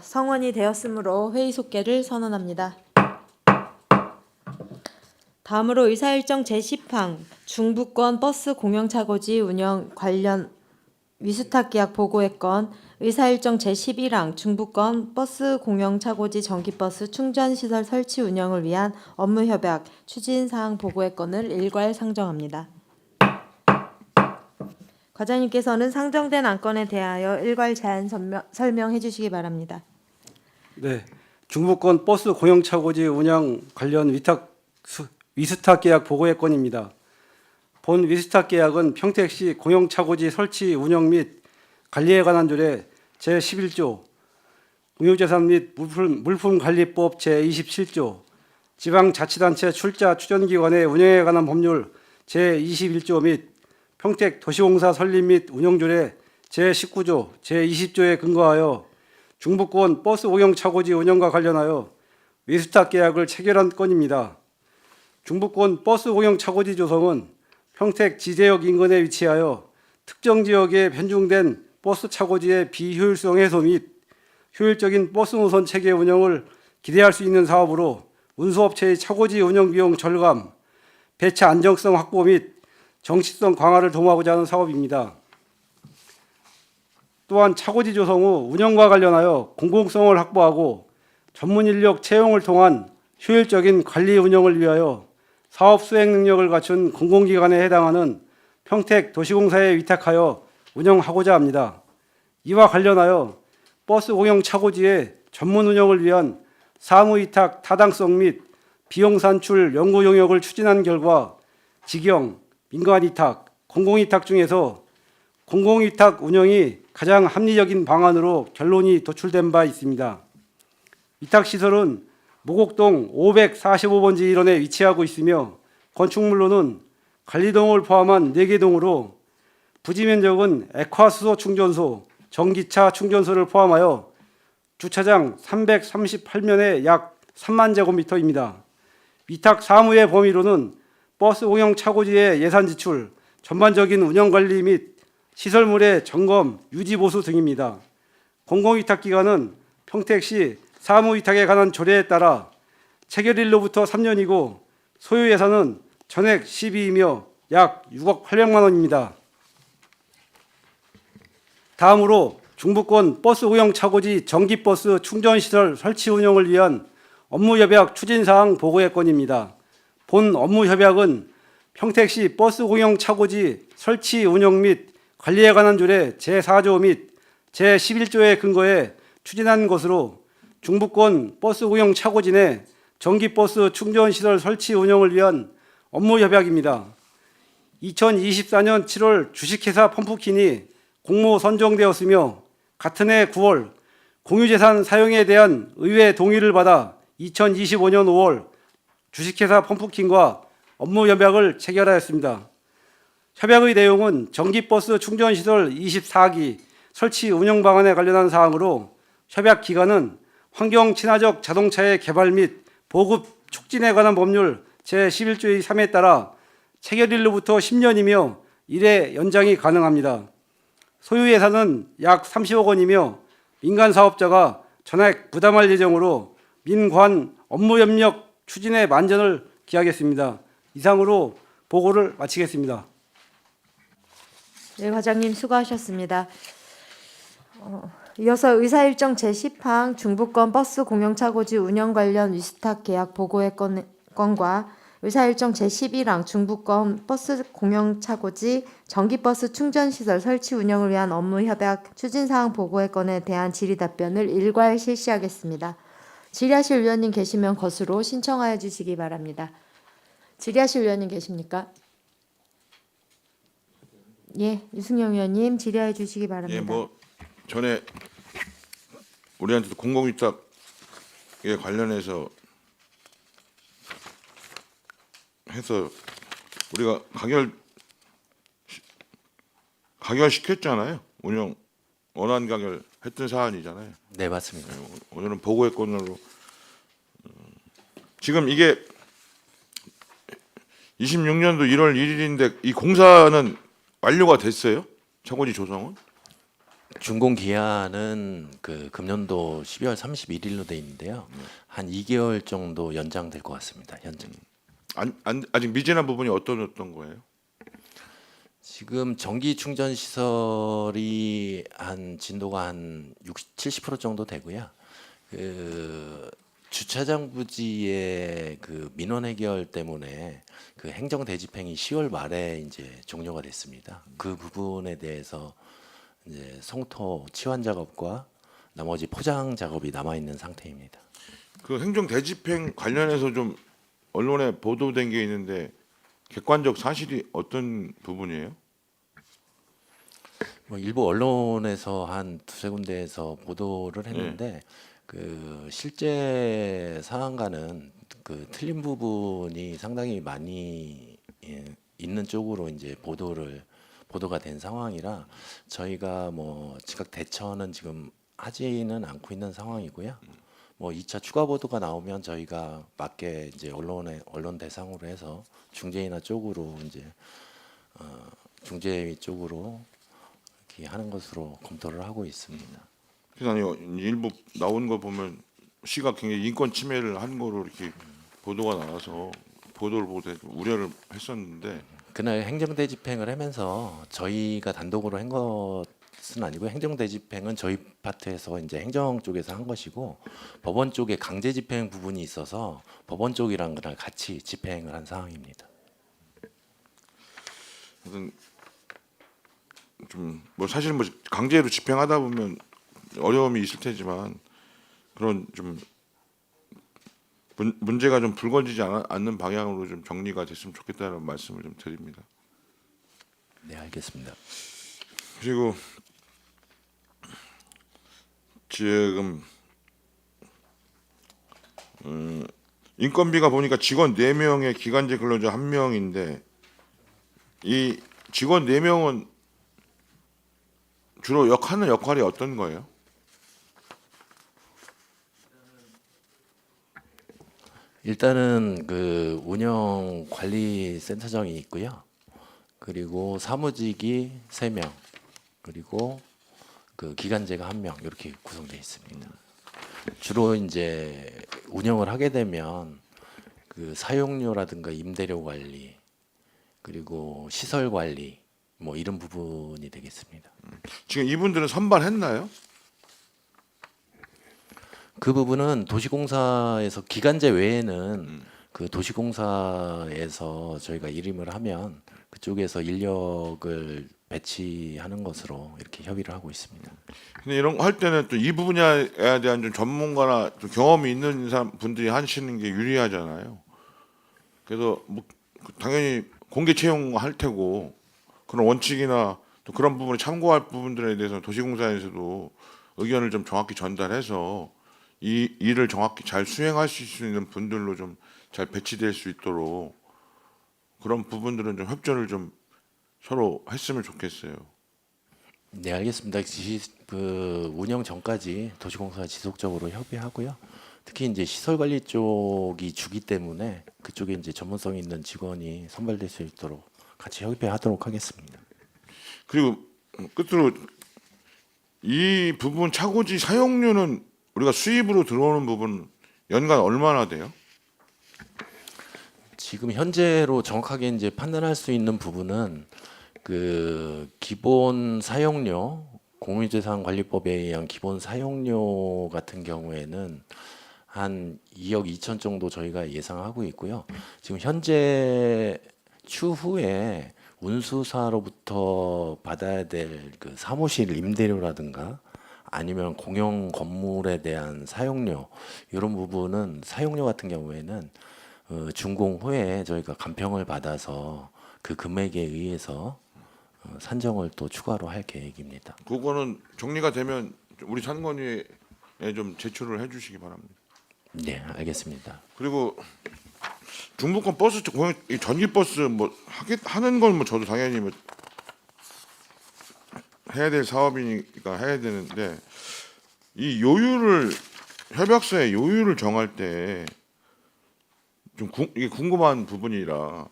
성원이 되었으므로 회의 속개를 선언합니다. 다음으로 의사일정 제10항 중부권 버스 공영차고지 운영 관련 위수탁 계약 보고의 건, 의사일정 제11항 중부권 버스 공영차고지 전기버스 충전시설 설치 운영을 위한 업무협약 추진사항 보고의 건을 일괄 상정합니다. 과장님께서는 상정된 안건에 대하여 일괄 제안 설명해 주시기 바랍니다. 네, 중부권 버스 공영차고지 운영 관련 위수탁 계약 보고의 건입니다. 본 위수탁 계약은 평택시 공영차고지 설치 운영 및 관리에 관한 조례 제11조, 공유재산 및 물품관리법 제27조, 지방자치단체 출자 추전기관의 운영에 관한 법률 제21조 및 평택 도시공사 설립 및 운영조례 제19조, 제20조에 근거하여 중부권 버스 공영차고지 운영과 관련하여 위수탁 계약을 체결한 건입니다. 중부권 버스 공영차고지 조성은 평택 지제역 인근에 위치하여 특정 지역에 편중된 버스 차고지의 비효율성 해소 및 효율적인 버스 노선 체계 운영을 기대할 수 있는 사업으로 운수업체의 차고지 운영 비용 절감, 배차 안정성 확보 및 정치성 강화를 도모하고자 하는 사업입니다. 또한 차고지 조성 후 운영과 관련하여 공공성을 확보하고 전문 인력 채용을 통한 효율적인 관리 운영을 위하여 사업 수행 능력을 갖춘 공공기관에 해당하는 평택 도시공사에 위탁하여 운영하고자 합니다. 이와 관련하여 버스 공영 차고지의 전문 운영을 위한 사무위탁 타당성 및 비용 산출 연구 용역을 추진한 결과 직영, 민간위탁, 공공위탁 중에서 공공위탁 운영이 가장 합리적인 방안으로 결론이 도출된 바 있습니다. 위탁시설은 모곡동 545번지 일원에 위치하고 있으며 건축물로는 관리동을 포함한 4개 동으로 부지 면적은 액화수소 충전소, 전기차 충전소를 포함하여 주차장 338면에 약 3만 제곱미터입니다. 위탁 사무의 범위로는 버스 공영 차고지의 예산 지출, 전반적인 운영 관리 및 시설물의 점검, 유지 보수 등입니다. 공공위탁 기간은 평택시 사무위탁에 관한 조례에 따라 체결일로부터 3년이고 소요 예산은 전액 12이며 약 6억 800만 원입니다. 다음으로 중부권 버스 공영 차고지 전기버스 충전시설 설치 운영을 위한 업무협약 추진사항 보고의 건입니다. 본 업무협약은 평택시 버스 공영 차고지 설치 운영 및 관리에 관한 조례 제4조 및 제11조에 근거해 추진한 것으로 중부권 버스 공영 차고지 내 전기버스 충전시설 설치 운영을 위한 업무협약입니다. 2024년 7월 주식회사 펌프킨이 공모 선정되었으며 같은 해 9월 공유재산 사용에 대한 의회 동의를 받아 2025년 5월 주식회사 펌프킨과 업무협약을 체결하였습니다. 협약의 내용은 전기버스 충전시설 24기 설치 운영 방안에 관련한 사항으로 협약 기간은 환경 친화적 자동차의 개발 및 보급 촉진에 관한 법률 제11조의 3에 따라 체결일로부터 10년이며 1회 연장이 가능합니다. 소유 예산은 약 30억 원이며 민간 사업자가 전액 부담할 예정으로 민관 업무협력 추진에 만전을 기하겠습니다. 이상으로 보고를 마치겠습니다. 네, 과장님 수고하셨습니다. 이어서 의사일정 제10항 중부권 버스 공영차고지 운영 관련 위수탁 계약 보고의 건과 의사일정 제11항 중부권 버스 공영차고지 전기버스 충전시설 설치 운영을 위한 업무협약 추진사항 보고의 건에 대한 질의답변을 일괄 실시하겠습니다. 질의하실 위원님 계시면 것으로 신청하여 주시기 바랍니다. 질의하실 위원님 계십니까? 예, 유승영 위원님 질의해 주시기 바랍니다. 예, 뭐 전에 우리한테도 공공위탁에 관련해서 해서 우리가 가결시켰잖아요. 운영 원안 가결했던 사안이잖아요. 네, 맞습니다. 오늘은 보고의 건으로 지금 이게 26년도 1월 1일인데 이 공사는 완료가 됐어요? 차고지 조성은? 준공 기한은 그 금년도 12월 31일로 돼 있는데요. 한 2개월 정도 연장될 것 같습니다. 현재. 아직 미진한 부분이 어떤 거예요? 지금 전기 충전 시설이 한 진도가 한 60, 70% 정도 되고요. 그 주차장 부지의 그 민원 해결 때문에 그 행정 대집행이 10월 말에 이제 종료가 됐습니다. 그 부분에 대해서 이제 송토 치환 작업과 나머지 포장 작업이 남아 있는 상태입니다. 그 행정 대집행 관련해서 좀 언론에 보도된 게 있는데 객관적 사실이 어떤 부분이에요? 뭐 일부 언론에서 한 두세 군데에서 보도를 했는데 그 실제 상황과는 그 틀린 부분이 상당히 많이 있는 쪽으로 이제 보도가 된 상황이라 저희가 뭐 즉각 대처는 지금 하지는 않고 있는 상황이고요. 뭐 2차 추가 보도가 나오면 저희가 맞게 이제 언론 대상으로 해서 중재위나 쪽으로 이제 중재위 쪽으로 이렇게 하는 것으로 검토를 하고 있습니다. 그래서 아니 일부 나온 거 보면 시가 굉장히 인권 침해를 한 거로 이렇게 보도가 나와서 보도를 보고 우려를 했었는데 그날 행정대 집행을 하면서 저희가 단독으로 한 것은 아니고 행정대 집행은 저희 파트에서 이제 행정 쪽에서 한 것이고 법원 쪽에 강제 집행 부분이 있어서 법원 쪽이랑 그날 같이 집행을 한 상황입니다. 하여튼 좀 뭐 사실 뭐 강제로 집행하다 보면 어려움이 있을 테지만 그런 좀 문제가 좀 불거지지 않는 방향으로 좀 정리가 됐으면 좋겠다는 말씀을 좀 드립니다. 네, 알겠습니다. 그리고 지금 인건비가 보니까 직원 4명에 기간제 근로자 1명인데 이 직원 4명은 주로 하는 역할이 어떤 거예요? 일단은 그 운영 관리 센터장이 있고요. 그리고 사무직이 3명, 그리고 그 기간제가 1명 이렇게 구성되어 있습니다. 주로 이제 운영을 하게 되면 그 사용료라든가 임대료 관리, 그리고 시설 관리 뭐 이런 부분이 되겠습니다. 지금 이분들은 선발했나요? 그 부분은 도시공사에서 기간제 외에는 그 도시공사에서 저희가 일임을 하면 그쪽에서 인력을 배치하는 것으로 이렇게 협의를 하고 있습니다. 근데 이런 거 할 때는 또 이 분야에 대한 좀 전문가나 좀 경험이 있는 분들이 하시는 게 유리하잖아요. 그래서 뭐 당연히 공개 채용할 테고 그런 원칙이나 또 그런 부분에 참고할 부분들에 대해서 도시공사에서도 의견을 좀 정확히 전달해서 이 일을 정확히 잘 수행하실 수 있는 분들로 좀 잘 배치될 수 있도록 그런 부분들은 좀 협조를 좀 서로 했으면 좋겠어요. 네, 알겠습니다. 그 운영 전까지 도시공사가 지속적으로 협의하고요. 특히 이제 시설 관리 쪽이 주기 때문에 그쪽에 이제 전문성 있는 직원이 선발될 수 있도록 같이 협의하도록 하겠습니다. 그리고 끝으로 이 부분 차고지 사용료는 우리가 수입으로 들어오는 부분 연간 얼마나 돼요? 지금 현재로 정확하게 이제 판단할 수 있는 부분은 그 기본 사용료, 공유재산관리법에 의한 기본 사용료 같은 경우에는 한 2억 2천 정도 저희가 예상하고 있고요. 지금 현재 추후에 운수사로부터 받아야 될 그 사무실 임대료라든가 아니면 공용 건물에 대한 사용료 이런 부분은 사용료 같은 경우에는 준공 후에 저희가 감평을 받아서 그 금액에 의해서 산정을 또 추가로 할 계획입니다. 그거는 정리가 되면 우리 산건위에 좀 제출을 해주시기 바랍니다. 네, 알겠습니다. 그리고 중부권 버스 이 전기 버스 뭐 하는 건 뭐 저도 당연히 뭐 해야 될 사업이니까 해야 되는데 이 요율을 협약서의 요율을 정할 때 좀 이게 궁금한 부분이라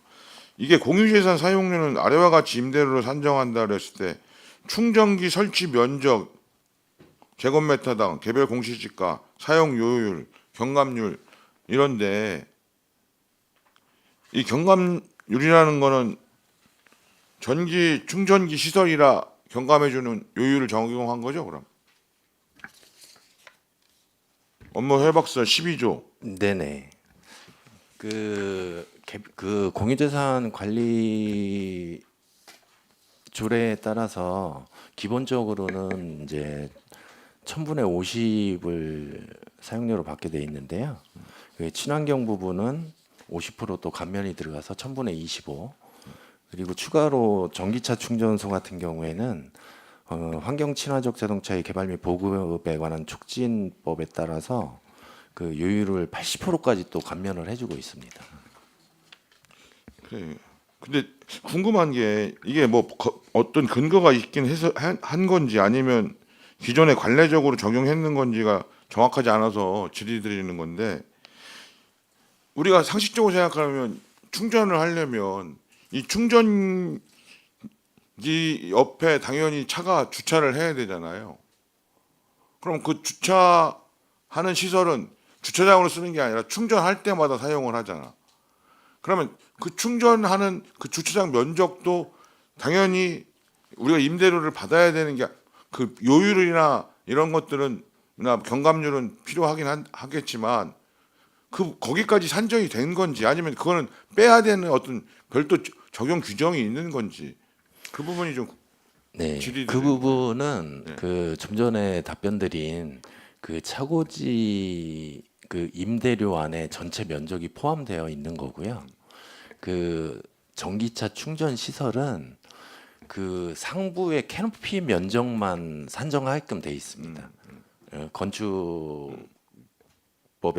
이게 공유재산 사용료는 아래와 같이 임대료로 산정한다 그랬을 때 충전기 설치 면적, 제곱미터당, 개별 공시지가, 사용 요율, 경감률 이런데 이 경감률이라는 거는 전기 충전기 시설이라 경감해주는 요율을 적용한 거죠, 그럼? 업무 협약서 12조. 네네. 그 공유재산 관리 조례에 따라서 기본적으로는 이제 1000분의 50을 사용료로 받게 돼 있는데요. 그 친환경 부분은 50%또 감면이 들어가서 1000분의 25. 그리고 추가로 전기차 충전소 같은 경우에는 환경 친화적 자동차의 개발 및 보급에 관한 촉진법에 따라서 그 요율을 80%까지 또 감면을 해주고 있습니다. 그래. 근데 궁금한 게 이게 뭐 어떤 근거가 있긴 해서 한 건지 아니면 기존에 관례적으로 적용했는 건지가 정확하지 않아서 질의드리는 건데 우리가 상식적으로 생각하면 충전을 하려면 이 충전기 옆에 당연히 차가 주차를 해야 되잖아요. 그럼 그 주차하는 시설은 주차장으로 쓰는 게 아니라 충전할 때마다 사용을 하잖아. 그러면 그 충전하는 그 주차장 면적도 당연히 우리가 임대료를 받아야 되는 게 그 요율이나 이런 것들은 나 경감률은 필요하긴 하겠지만 그 거기까지 산정이 된 건지 아니면 그거는 빼야 되는 어떤 별도 적용 규정이 있는 건지 그 부분이 좀 네, 질의드리는 그 부분은 네. 그 좀 전에 답변드린 그 차고지 그 임대료 안에 전체 면적이 포함되어 있는 거고요. 그 전기차 충전 시설은 그 상부의 캐노피 면적만 산정하게끔 돼 있습니다. 건축법에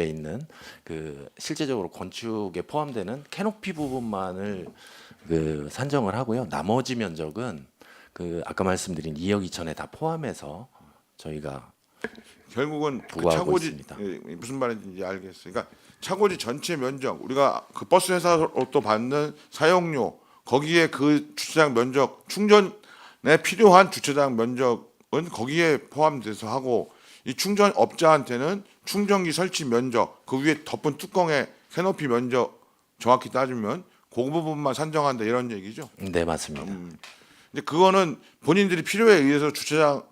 있는 그 실제적으로 건축에 포함되는 캐노피 부분만을 그 산정을 하고요. 나머지 면적은 그 아까 말씀드린 2억 2천에 다 포함해서 저희가 결국은 그 부과하고 차고지 있습니다. 무슨 말인지 알겠어요. 그러니까 차고지 전체 면적 우리가 그 버스 회사로부터 받는 사용료 거기에 그 주차장 면적 충전에 필요한 주차장 면적은 거기에 포함돼서 하고 이 충전 업자한테는 충전기 설치 면적 그 위에 덮은 뚜껑의 캐노피 면적 정확히 따지면 그 부분만 산정한다 이런 얘기죠. 네, 맞습니다. 근데 그거는 본인들이 필요에 의해서 주차장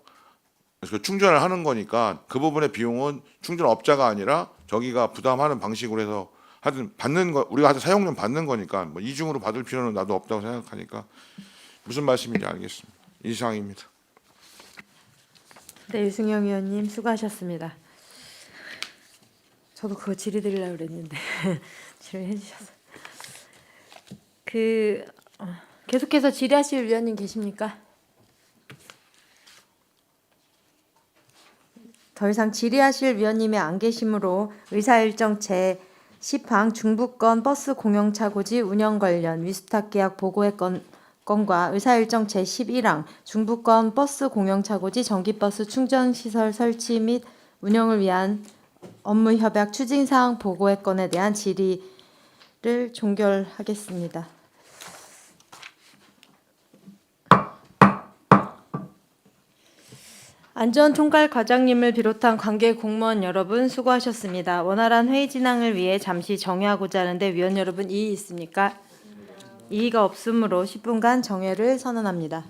그 충전을 하는 거니까 그 부분의 비용은 충전업자가 아니라 저기가 부담하는 방식으로 해서 하여튼 받는 거 우리가 하여튼 사용료 받는 거니까 뭐 이중으로 받을 필요는 나도 없다고 생각하니까 무슨 말씀인지 알겠습니다. 이상입니다. 네, 유승영 의원님 수고하셨습니다. 저도 그거 질의드리려고 그랬는데 질의해 주셔서 계속해서 질의하실 위원님 계십니까? 더 이상 질의하실 위원님이 안 계시므로 의사일정 제10항 중부권 버스 공영차고지 운영 관련 위스탁 계약 보고의 건과 의사일정 제11항 중부권 버스 공영차고지 전기버스 충전시설 설치 및 운영을 위한 업무협약 추진사항 보고의 건에 대한 질의를 종결하겠습니다. 안전총괄과장님을 비롯한 관계 공무원 여러분 수고하셨습니다. 원활한 회의 진행을 위해 잠시 정회하고자 하는데 위원 여러분 이의 있습니까? 이의가 없으므로 10분간 정회를 선언합니다.